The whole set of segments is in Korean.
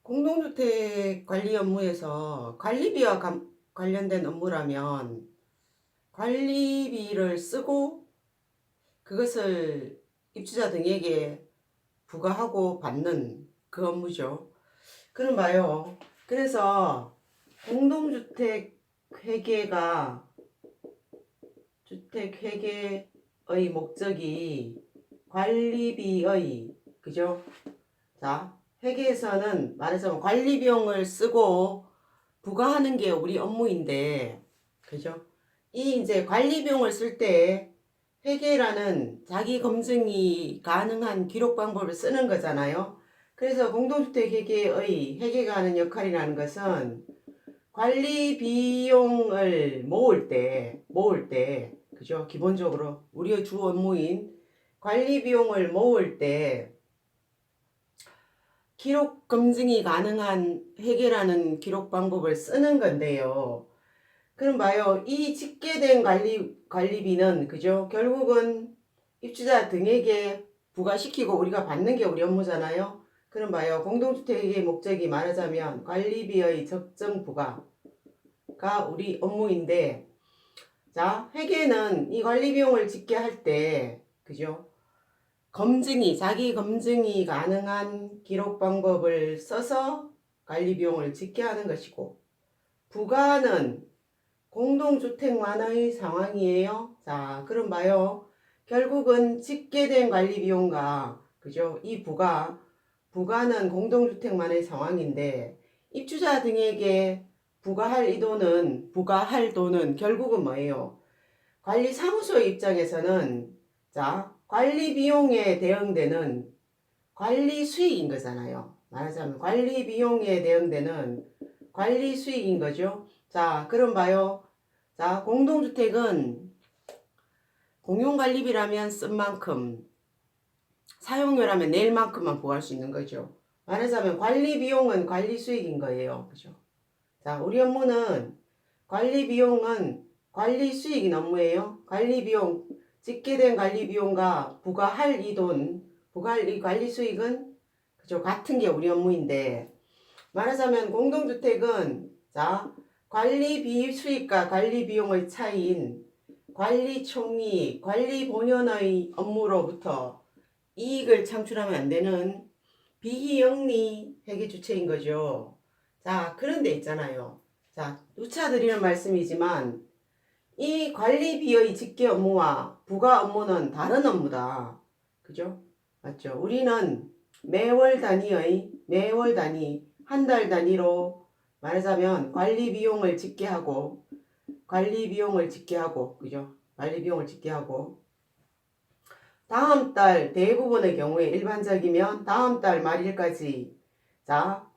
공동주택 관리 업무에서 관리비와 관련된 업무라면 관리비를 쓰고 그것을 입주자 등에게 부과하고 받는 그 업무죠. 그럼 봐요. 그래서 공동주택 회계가 주택 회계의 목적이 관리비의 그죠? 자, 회계에서는 말하자면 관리비용을 쓰고 부과하는 게 우리 업무인데, 그죠? 이 이제 관리비용을 쓸 때 회계라는 자기 검증이 가능한 기록 방법을 쓰는 거잖아요. 그래서 공동주택 회계의 회계가 하는 역할이라는 것은 관리 비용을 모을 때, 그죠? 기본적으로 우리의 주 업무인 관리 비용을 모을 때 기록 검증이 가능한 회계라는 기록 방법을 쓰는 건데요. 그럼 봐요. 이 집계된 관리비는, 그죠? 결국은 입주자 등에게 부과시키고 우리가 받는 게 우리 업무잖아요. 그럼 봐요. 공동주택의 목적이 말하자면 관리비의 적정 부과가 우리 업무인데, 자, 회계는 이 관리비용을 집계할 때, 그죠? 자기 검증이 가능한 기록 방법을 써서 관리비용을 집계하는 것이고, 부가는 공동주택만의 상황이에요. 자, 그럼 봐요. 결국은 집계된 관리비용과, 그죠? 이 부가는 공동주택만의 상황인데, 입주자 등에게 부과할 돈은 결국은 뭐예요? 관리사무소의 입장에서는, 자, 관리 비용에 대응되는 관리 수익인 거잖아요. 말하자면 관리 비용에 대응되는 관리 수익인 거죠. 자, 그럼 봐요. 자, 공동주택은 공용관리비라면 쓴 만큼, 사용료라면 낼 만큼만 부과할 수 있는 거죠. 말하자면 관리 비용은 관리 수익인 거예요. 그죠? 자, 우리 업무는 관리 비용은 관리 수익인 업무예요. 관리 비용, 집계된 관리 비용과 부과할 이 관리 수익은 그죠? 같은 게 우리 업무인데, 말하자면 공동주택은 자, 관리비 수익과 관리 비용의 차이인 관리 총이익, 관리 본연의 업무로부터 이익을 창출하면 안 되는 비영리 회계 주체인 거죠. 자, 그런데 있잖아요. 자, 누차 드리는 말씀이지만 이 관리비의 집계 업무와 부가 업무는 다른 업무다. 그죠? 맞죠? 우리는 매월 단위, 한 달 단위로 말하자면 그죠? 관리비용을 집계하고, 다음 달 대부분의 경우에 일반적이면 다음 달 말일까지, 자,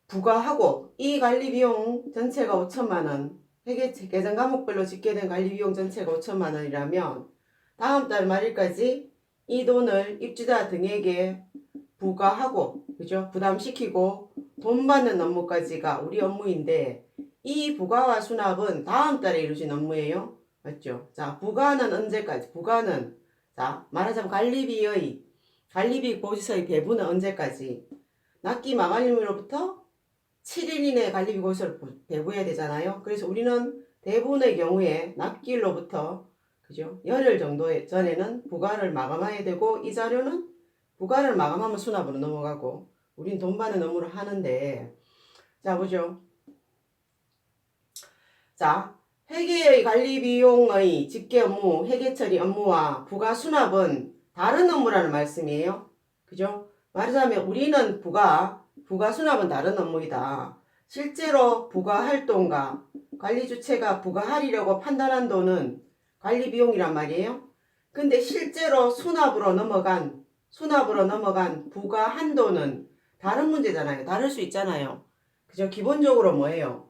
부과하고, 이 관리비용 전체가 5천만 원, 회계 계정 과목별로 집계된 관리비용 전체가 5천만 원이라면 다음 달 말일까지 이 돈을 입주자 등에게 부과하고, 그죠? 부담시키고 돈 받는 업무까지가 우리 업무인데, 이 부과와 수납은 다음 달에 이루어진 업무예요. 맞죠? 자, 부과는 언제까지? 자, 말하자면 관리비 보고서의 배부는 언제까지? 납기 마감일로부터 7일 이내에 관리비 고지서를 배부해야 되잖아요. 그래서 우리는 대부분의 경우에 납기일로부터 그죠? 열흘 정도 전에는 부과를 마감해야 되고, 이 자료는 부과를 마감하면 수납으로 넘어가고, 우린 돈 받는 업무를 하는데, 자, 보죠. 자, 회계의 관리 비용의 집계 업무, 회계 처리 업무와 부가 수납은 다른 업무라는 말씀이에요. 그죠? 말하자면 우리는 부가 수납은 다른 업무이다. 실제로 부가 활동과 관리 주체가 부과하리라고 판단한 돈은 관리 비용이란 말이에요. 근데 실제로 수납으로 넘어간 부과한 돈은 다른 문제잖아요. 다를 수 있잖아요. 그죠? 기본적으로 뭐예요?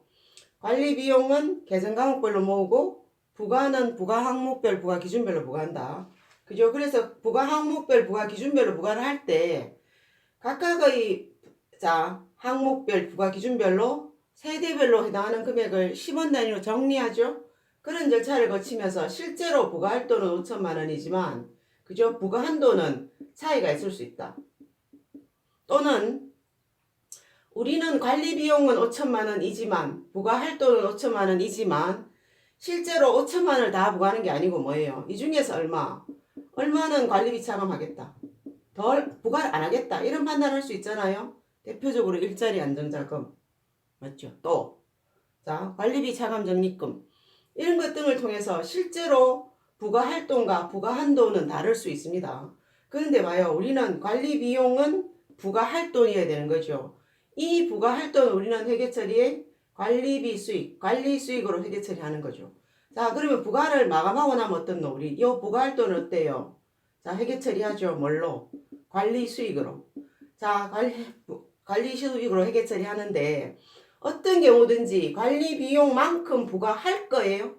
관리 비용은 계정 과목별로 모으고, 부과는 부과 항목별 부과 기준별로 부과한다. 그죠? 그래서 부과 항목별 부과 기준별로 부과를 할 때 각각의 항목별 부과 기준별로 세대별로 해당하는 금액을 10원 단위로 정리하죠. 그런 절차를 거치면서 실제로 부과할 돈은 5천만 원이지만, 그죠? 부과한 돈은 차이가 있을 수 있다. 또는 우리는 관리 비용은 5천만 원이지만 부과할 돈은 5천만 원이지만 실제로 5천만 원을 다 부과하는 게 아니고 뭐예요? 이 중에서 얼마는 관리비 차감하겠다. 덜 부과를 안 하겠다. 이런 판단할 수 있잖아요. 대표적으로 일자리 안정자금. 맞죠? 또 자, 관리비 차감 적립금. 이런 것 등을 통해서 실제로 부과할 돈과 부과한 돈은 다를 수 있습니다. 그런데 봐요. 우리는 관리 비용은 부과할 돈이어야 되는 거죠. 이 부과할 돈은 우리는 회계 처리에 관리비 수익, 관리 수익으로 회계 처리하는 거죠. 자, 그러면 부과를 마감하고 나면 어떻노? 우리 이 부과할 돈은 어때요? 자, 회계 처리하죠. 뭘로? 관리 수익으로. 자, 관리 수익으로 회계 처리하는데 어떤 경우든지 관리 비용만큼 부과할 거예요.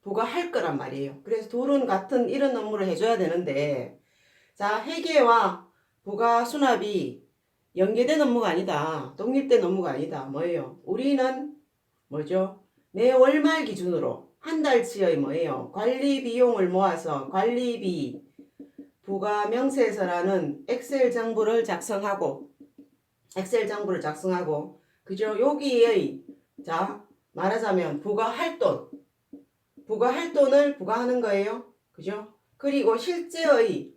부과할 거란 말이에요. 그래서 둘은 같은 이런 업무를 해줘야 되는데 자, 회계와 부가 수납이 연계된 업무가 아니다. 독립된 업무가 아니다. 뭐예요? 우리는 뭐죠? 매 월말 기준으로 한 달치의 뭐예요? 관리 비용을 모아서 관리비 부가 명세서라는 엑셀 장부를 작성하고 그죠? 여기의 자 말하자면 부가할 돈을 부과하는 거예요. 그죠? 그리고 실제의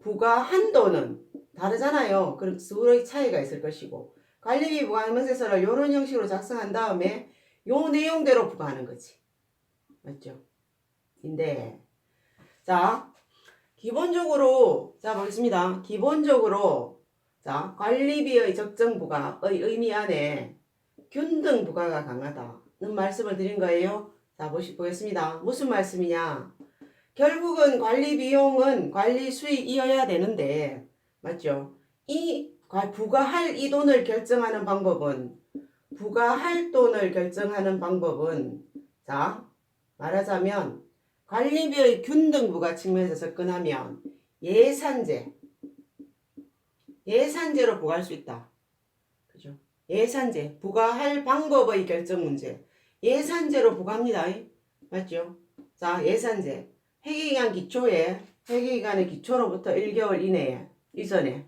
부과한 돈은 다르잖아요. 그럼 둘의 차이가 있을 것이고 관리비 부과 명세서를 이런 형식으로 작성한 다음에 요 내용대로 부과하는 거지. 맞죠? 근데 자 기본적으로 자 보겠습니다. 기본적으로 자 관리비의 적정 부과의 의미 안에 균등 부과가 강하다는 말씀을 드린 거예요. 자 보겠습니다. 무슨 말씀이냐? 결국은 관리 비용은 관리 수익이어야 되는데 맞죠? 이 부과할 이 돈을 결정하는 방법은 자 말하자면 관리비의 균등부과 측면에서 접근하면 예산제로 부과할 수 있다. 그죠? 예산제 부과할 방법의 결정 문제 예산제로 부과합니다. 맞죠? 자 예산제 회계기간의 기초로부터 1개월 이전에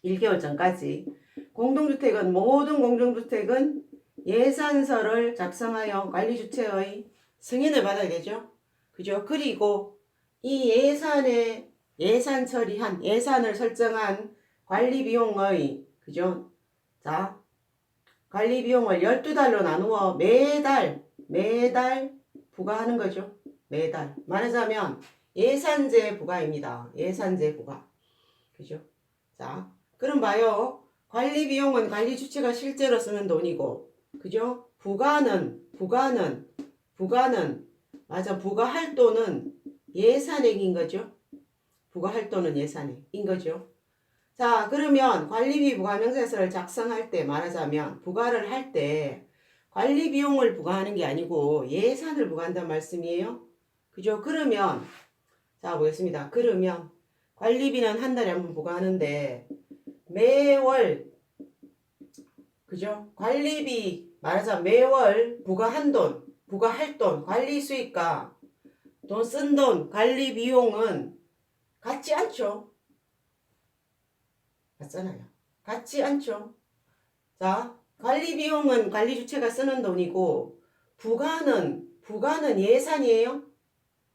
1개월 전까지 모든 공동주택은 예산서를 작성하여 관리주체의 승인을 받아야 되죠. 그죠? 그리고 이 예산 처리한 예산을 설정한 관리비용의 그죠? 자 관리비용을 12달로 나누어 매달 부과하는 거죠. 매달. 말하자면 예산제 부과입니다. 예산제 부과. 그죠? 자, 그럼 봐요. 관리 비용은 관리 주체가 실제로 쓰는 돈이고, 그죠? 부과는 맞아. 부과할 돈은 예산액인 거죠. 부과할 돈은 예산액인 거죠. 자, 그러면 관리비 부과 명세서를 작성할 때 말하자면 부과를 할 때 관리 비용을 부과하는 게 아니고 예산을 부과한다는 말씀이에요. 그죠? 그러면 자 보겠습니다. 그러면 관리비는 한 달에 한 번 부과하는데 매월 그죠? 관리비 말하자면 매월 부과할 돈, 관리 수익과 돈 쓴 돈, 관리 비용은 같지 않죠? 같잖아요. 같지 않죠? 자, 관리 비용은 관리 주체가 쓰는 돈이고 부과는 예산이에요.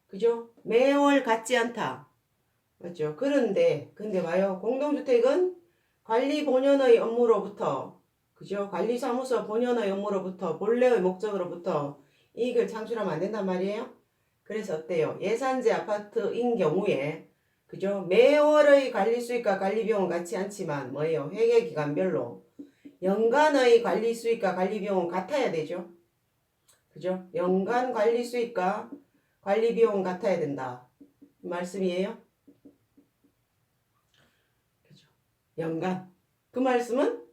그죠? 매월 같지 않다. 맞죠? 근데 봐요. 공동주택은 관리 본연의 업무로부터, 그죠? 관리사무소 본연의 업무로부터, 본래의 목적으로부터 이익을 창출하면 안 된단 말이에요. 그래서 어때요? 예산제 아파트인 경우에, 그죠? 매월의 관리 수익과 관리 비용은 같지 않지만, 뭐예요? 회계 기간별로 연간의 관리 수익과 관리 비용은 같아야 되죠. 그죠? 연간 관리 수익과 관리 비용은 같아야 된다. 말씀이에요. 그죠? 연간. 그 말씀은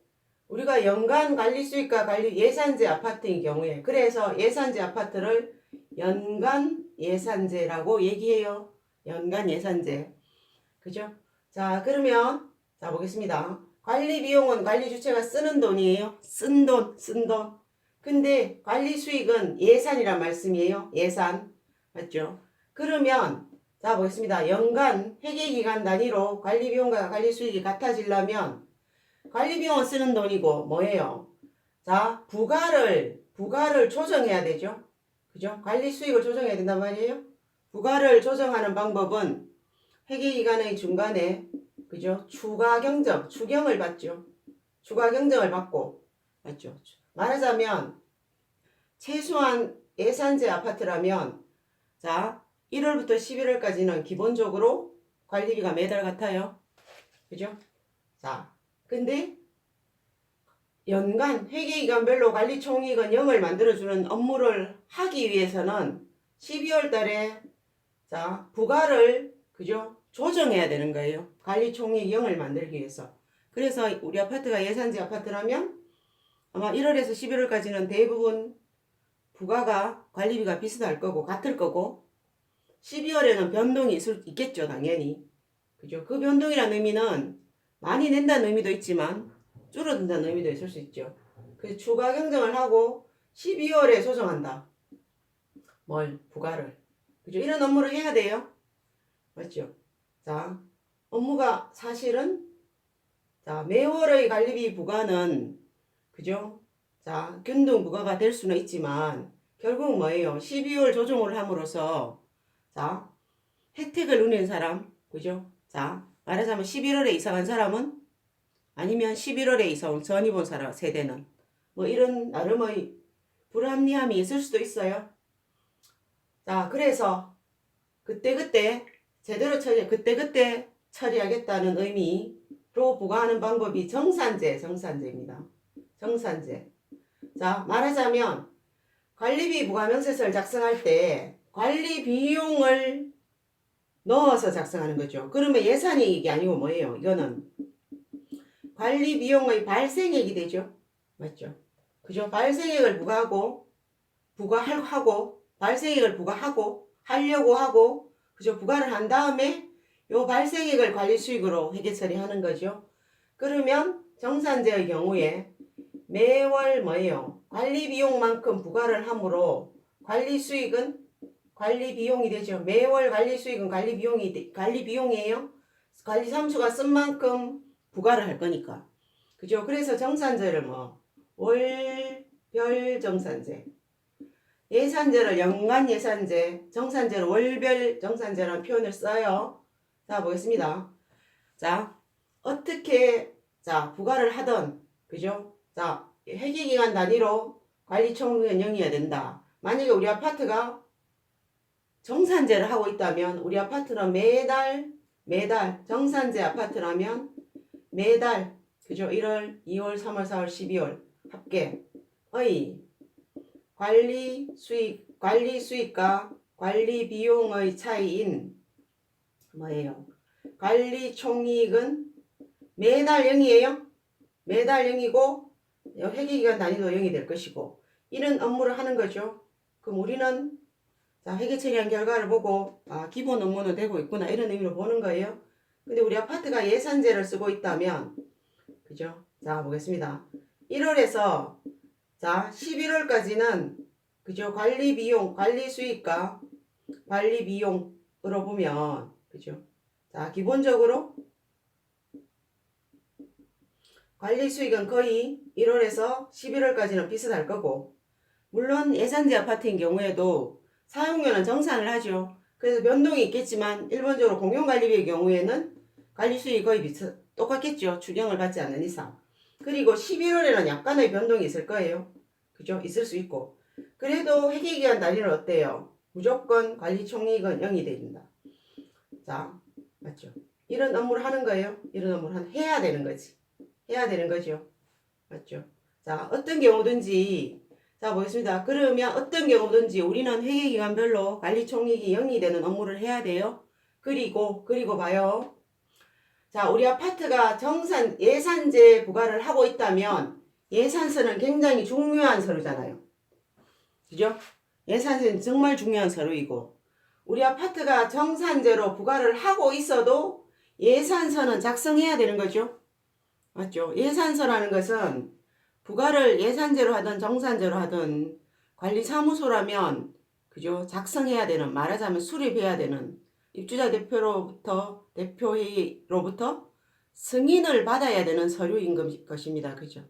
우리가 연간 관리 수익과 관리 예산제 아파트인 경우에 그래서 예산제 아파트를 연간 예산제라고 얘기해요. 연간 예산제. 그죠? 자, 그러면 자 보겠습니다. 관리 비용은 관리 주체가 쓰는 돈이에요. 쓴 돈. 근데 관리 수익은 예산이란 말씀이에요. 예산. 맞죠? 그러면 자 보겠습니다. 연간 회계기간 단위로 관리 비용과 관리 수익이 같아지려면 관리 비용은 쓰는 돈이고 뭐예요? 자, 부가를 조정해야 되죠. 그죠? 관리 수익을 조정해야 된단 말이에요. 부가를 조정하는 방법은 회계기간의 중간에 그죠? 추가 경정, 추경을 받죠. 추가 경정을 받고 맞죠? 말하자면 최소한 예산제 아파트라면 자 1월부터 11월까지는 기본적으로 관리비가 매달 같아요. 그죠? 자 근데 연간 회계기간별로 관리총익은 0을 만들어주는 업무를 하기 위해서는 12월 달에 자 부가를 그죠? 조정해야 되는 거예요. 관리총익 0을 만들기 위해서. 그래서 우리 아파트가 예산지 아파트라면 아마 1월에서 11월까지는 대부분 부가가 관리비가 비슷할 거고 같을 거고 12월에는 변동이 있겠죠 당연히. 그죠? 그 변동이라는 의미는 많이 낸다는 의미도 있지만 줄어든다는 의미도 있을 수 있죠. 그래서 추가 경정을 하고 12월에 조정한다. 뭘? 부가를. 그죠? 이런 업무를 해야 돼요. 맞죠? 자, 업무가 사실은 자, 매월의 관리비 부과는 그죠? 자, 균등 부과가 될 수는 있지만 결국 뭐예요? 12월 조정을 함으로써 자, 혜택을 누리는 사람, 그죠? 자, 말하자면 11월에 이사 간 사람은 아니면 11월에 이사 온 전입 온 사람 세대는 뭐 이런 나름의 불합리함이 있을 수도 있어요. 자, 그래서 그때그때 제대로 그때그때 처리하겠다는 의미로 부과하는 방법이 정산제입니다. 정산제. 자, 말하자면 관리비 부과명세서를 작성할 때 관리 비용을 넣어서 작성하는 거죠. 그러면 예산이 이게 아니고 뭐예요? 이거는 관리 비용의 발생액이 되죠. 맞죠? 그죠? 발생액을 부과하고 발생액을 부과하고 하려고 하고 그죠? 부과를 한 다음에 요 발생액을 관리 수익으로 회계 처리하는 거죠. 그러면 정산제의 경우에 매월 뭐예요? 관리 비용만큼 부과를 하므로 관리 수익은 관리 비용이 되죠. 매월 관리 수익은 관리 비용이에요. 관리 삼수가 쓴 만큼 부과를 할 거니까. 그죠? 그래서 정산제를 뭐 월별 정산제, 예산제를 연간 예산제, 정산제를 월별 정산제라는 표현을 써요. 자, 보겠습니다. 자, 어떻게 자 부과를 하던 그죠? 자, 회계기간 단위로 관리총액은 0이어야 된다. 만약에 우리 아파트가 정산제를 하고 있다면 우리 아파트는 매달 정산제 아파트라면 매달 그죠? 1월, 2월, 3월, 4월, 12월 합계의 관리 수익과 관리 비용의 차이인 뭐예요? 관리 총이익은 매달 0이에요. 매달 0이고 회계기간 단위도 0이 될 것이고 이런 업무를 하는 거죠. 그럼 우리는 자, 회계 처리한 결과를 보고 아, 기본 업무는 되고 있구나 이런 의미로 보는 거예요. 근데 우리 아파트가 예산제를 쓰고 있다면 그죠? 자, 보겠습니다. 1월에서 자, 11월까지는 그죠? 관리 비용, 관리 수익과 관리 비용으로 보면 그죠? 자, 기본적으로 관리 수익은 거의 1월에서 11월까지는 비슷할 거고 물론 예산제 아파트인 경우에도 사용료는 정산을 하죠. 그래서 변동이 있겠지만 일반적으로 공용관리비의 경우에는 관리 수익이 거의 똑같겠죠. 추경을 받지 않는 이상. 그리고 11월에는 약간의 변동이 있을 거예요. 그죠? 있을 수 있고. 그래도 회계기간 단위는 어때요? 무조건 관리총익은 0이 됩니다. 자, 맞죠? 이런 업무를 하는 거예요. 이런 업무를 해야 되는 거지. 해야 되는 거죠. 맞죠? 자, 어떤 경우든지 자, 보겠습니다. 그러면 어떤 경우든지 우리는 회계기간별로 관리총익이 0이 되는 업무를 해야 돼요. 그리고 봐요. 자, 우리 아파트가 예산제 부과를 하고 있다면 예산서는 굉장히 중요한 서류잖아요. 그죠? 예산서는 정말 중요한 서류이고 우리 아파트가 정산제로 부과를 하고 있어도 예산서는 작성해야 되는 거죠. 맞죠? 예산서라는 것은 부과를 예산제로 하든 정산제로 하든 관리사무소라면 그죠? 작성해야 되는 말하자면 수립해야 되는 입주자 대표회의로부터 승인을 받아야 되는 서류인 것입니다. 그죠?